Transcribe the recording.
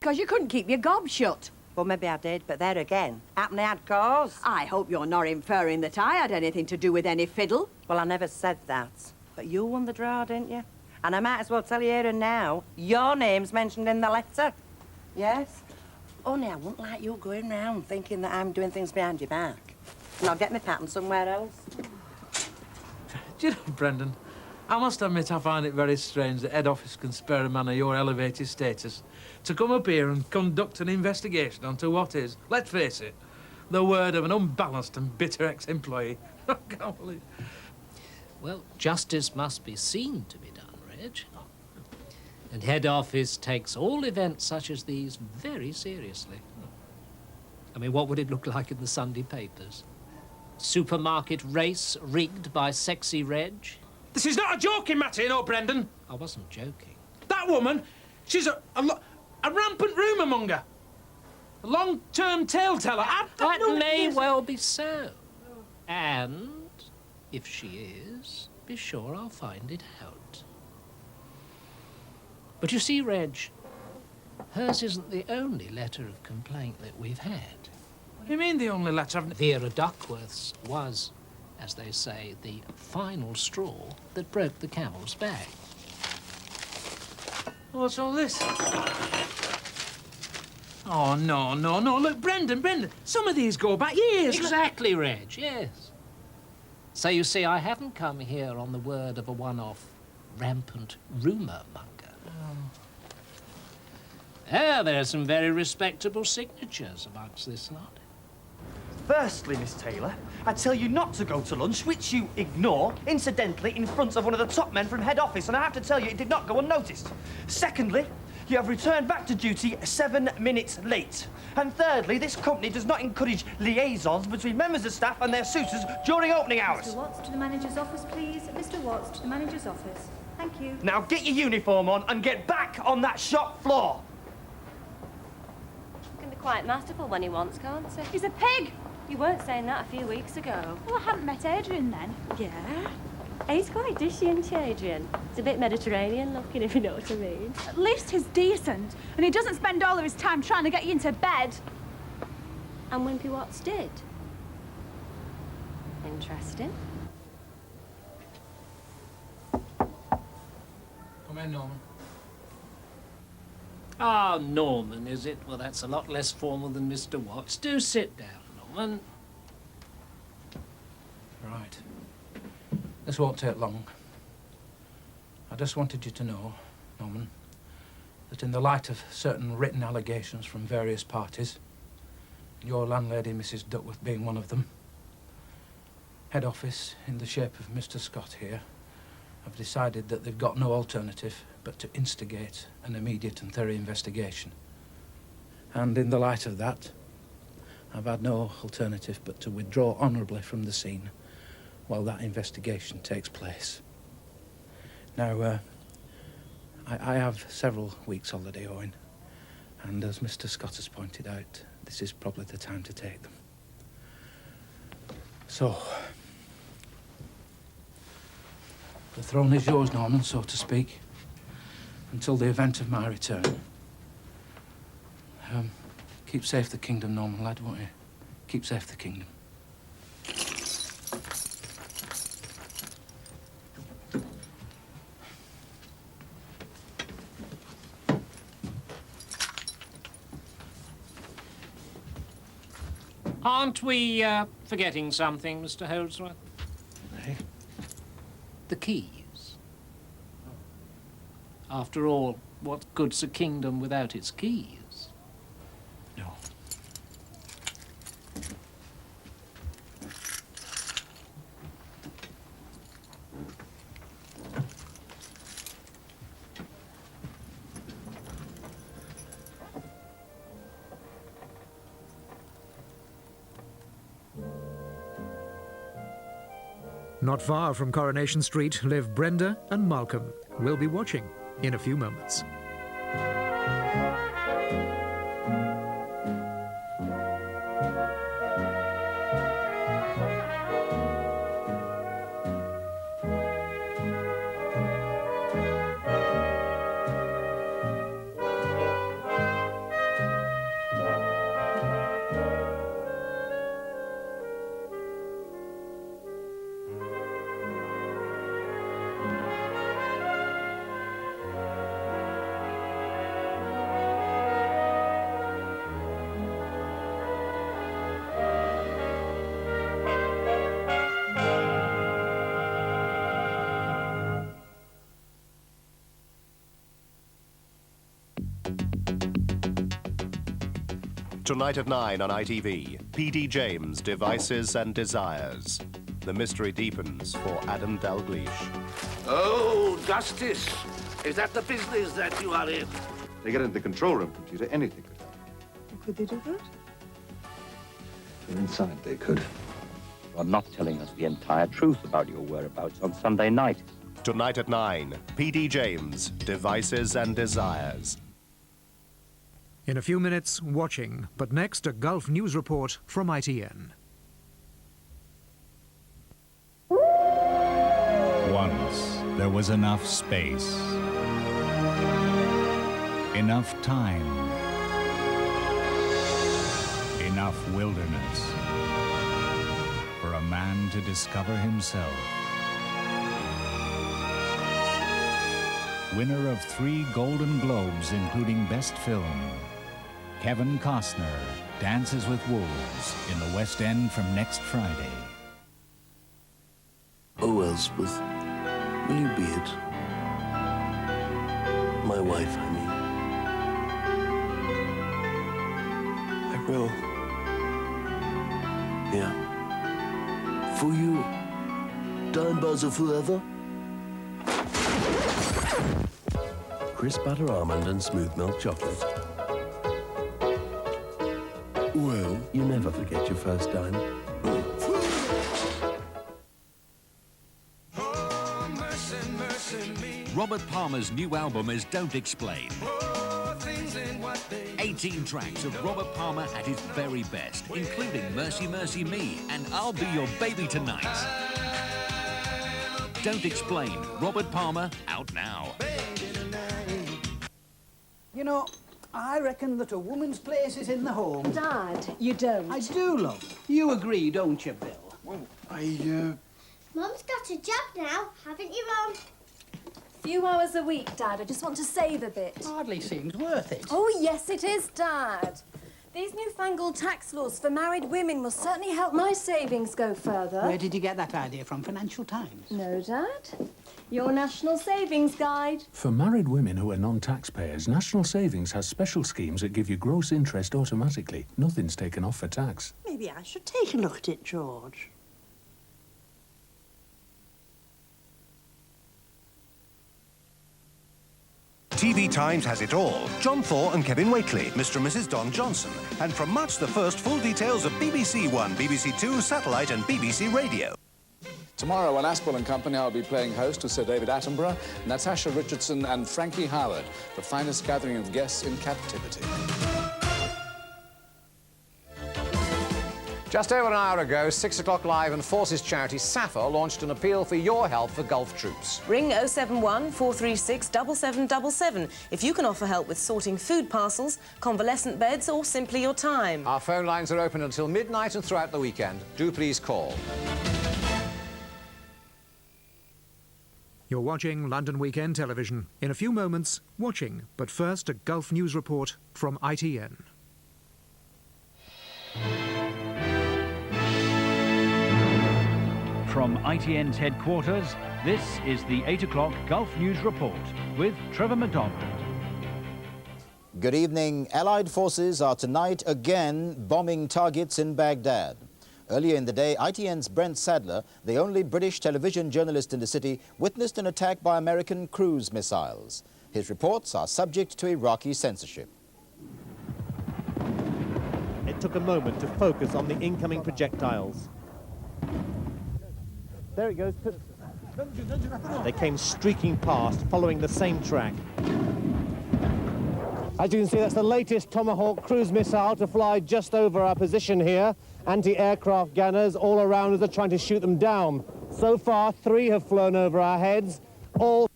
Because you couldn't keep your gob shut. Well, maybe I did, but there again, happened I had cause. I hope you're not inferring that I had anything to do with any fiddle. Well, I never said that. But you won the draw, didn't you? And I might as well tell you here and now, your name's mentioned in the letter. Yes? Only I wouldn't like you going round thinking that I'm doing things behind your back. And I'll get my pattern somewhere else. Do you know, Brendan, I must admit I find it very strange that head office can spare a man of your elevated status to come up here and conduct an investigation onto what is, let's face it, the word of an unbalanced and bitter ex-employee. I can't believe... Well, justice must be seen to be done, Reg. And head office takes all events such as these very seriously. I mean, what would it look like in the Sunday papers? Supermarket race rigged by sexy Reg? This is not a joking matter, you know, Brendan. I wasn't joking. That woman, she's a rampant rumour monger. A long-term tale teller. That may well be so. And if she is, be sure I'll find it out. But you see, Reg, hers isn't the only letter of complaint that we've had. What do you mean, the only letter? Vera Duckworth's was, as they say, the final straw that broke the camel's back. What's all this? Oh, no. Look, Brendan, some of these go back years. Exactly, Reg, yes. So you see, I haven't come here on the word of a one-off rampant rumour monger. There are some very respectable signatures amongst this lot. Firstly, Miss Taylor, I tell you not to go to lunch, which you ignore, incidentally, in front of one of the top men from head office, and I have to tell you, it did not go unnoticed. Secondly, you have returned back to duty 7 minutes late. And thirdly, this company does not encourage liaisons between members of staff and their suitors during opening hours. Mr. Watts, to the manager's office, please. Mr. Watts, to the manager's office. Thank you. Now get your uniform on and get back on that shop floor. Can be quite masterful when he wants, can't he? He's a pig! You weren't saying that a few weeks ago. Well, I hadn't met Adrian then. Yeah? He's quite dishy, isn't he, Adrian? It's a bit Mediterranean looking, if you know what I mean. At least he's decent, and he doesn't spend all of his time trying to get you into bed. And Wimpy Watts did. Interesting. Come in, Norman. Ah, Norman, is it? Well, that's a lot less formal than Mr. Watts. Do sit down, Norman. Right. This won't take long. I just wanted you to know, Norman, that in the light of certain written allegations from various parties, your landlady, Mrs. Duckworth, being one of them, head office, in the shape of Mr. Scott here, have decided that they've got no alternative but to instigate an immediate and thorough investigation. And in the light of that, I've had no alternative but to withdraw honourably from the scene while that investigation takes place. Now, I have several weeks' holiday owing, and as Mr. Scott has pointed out, this is probably the time to take them. So, the throne is yours, Norman, so to speak, until the event of my return. Keep safe the kingdom, Norman, lad, won't you? Keep safe the kingdom. Aren't we forgetting something, Mr. Holdsworth? Eh? The keys. After all, what good's a kingdom without its keys? No. Not far from Coronation Street live Brenda and Malcolm. We'll be watching in a few moments. Tonight at 9 on ITV, P.D. James, Devices and Desires. The mystery deepens for Adam Dalgleish. Oh, Justice! Is that the business that you are in? They get into the control room computer, anything could happen. Could they do that? From inside, they could. You are not telling us the entire truth about your whereabouts on Sunday night. Tonight at 9, P.D. James, Devices and Desires. In a few minutes, watching. But next, a Gulf News report from ITN. Once, there was enough space, enough time, enough wilderness for a man to discover himself. Winner of 3 Golden Globes, including Best Film, Kevin Costner dances with wolves in the West End from next Friday. Oh, Elspeth, will you be it? My wife, I mean. I will. Yeah. For you, Time Buzzer forever. Crisp butter almond and smooth milk chocolate. Well, you never forget your first time. Robert Palmer's new album is Don't Explain. 18 tracks of Robert Palmer at his very best, including Mercy, Mercy Me and I'll Be Your Baby Tonight. Don't Explain, Robert Palmer, out now. You know, I reckon that a woman's place is in the home. Dad, you don't. I do, love. You agree, don't you, Bill? Well, Mum's got a job now, haven't you, Mum? Few hours a week, Dad. I just want to save a bit. Hardly seems worth it. Oh, yes, it is, Dad. These newfangled tax laws for married women will certainly help my savings go further. Where did you get that idea from? Financial Times? No, Dad. Your National Savings Guide. For married women who are non-taxpayers, National Savings has special schemes that give you gross interest automatically. Nothing's taken off for tax. Maybe I should take a look at it, George. TV Times has it all. John Thaw and Kevin Waitley, Mr. and Mrs. Don Johnson. And from March the 1st, full details of BBC One, BBC Two, Satellite and BBC Radio. Tomorrow on Aspel and Company, I'll be playing host to Sir David Attenborough, Natasha Richardson and Frankie Howard, the finest gathering of guests in captivity. Just over an hour ago, 6 o'clock Live and Forces charity SAFA launched an appeal for your help for Gulf troops. Ring 071 436 7777 if you can offer help with sorting food parcels, convalescent beds or simply your time. Our phone lines are open until midnight and throughout the weekend. Do please call. You're watching London Weekend Television. In a few moments, watching. But first, a Gulf News report from ITN. From ITN's headquarters, this is the 8 o'clock Gulf News Report with Trevor McDonald. Good evening. Allied forces are tonight again bombing targets in Baghdad. Earlier in the day, ITN's Brent Sadler, the only British television journalist in the city, witnessed an attack by American cruise missiles. His reports are subject to Iraqi censorship. It took a moment to focus on the incoming projectiles. There it goes. They came streaking past, following the same track. As you can see, that's the latest Tomahawk cruise missile to fly just over our position here. Anti-aircraft gunners all around us are trying to shoot them down. So far, 3 have flown over our heads, all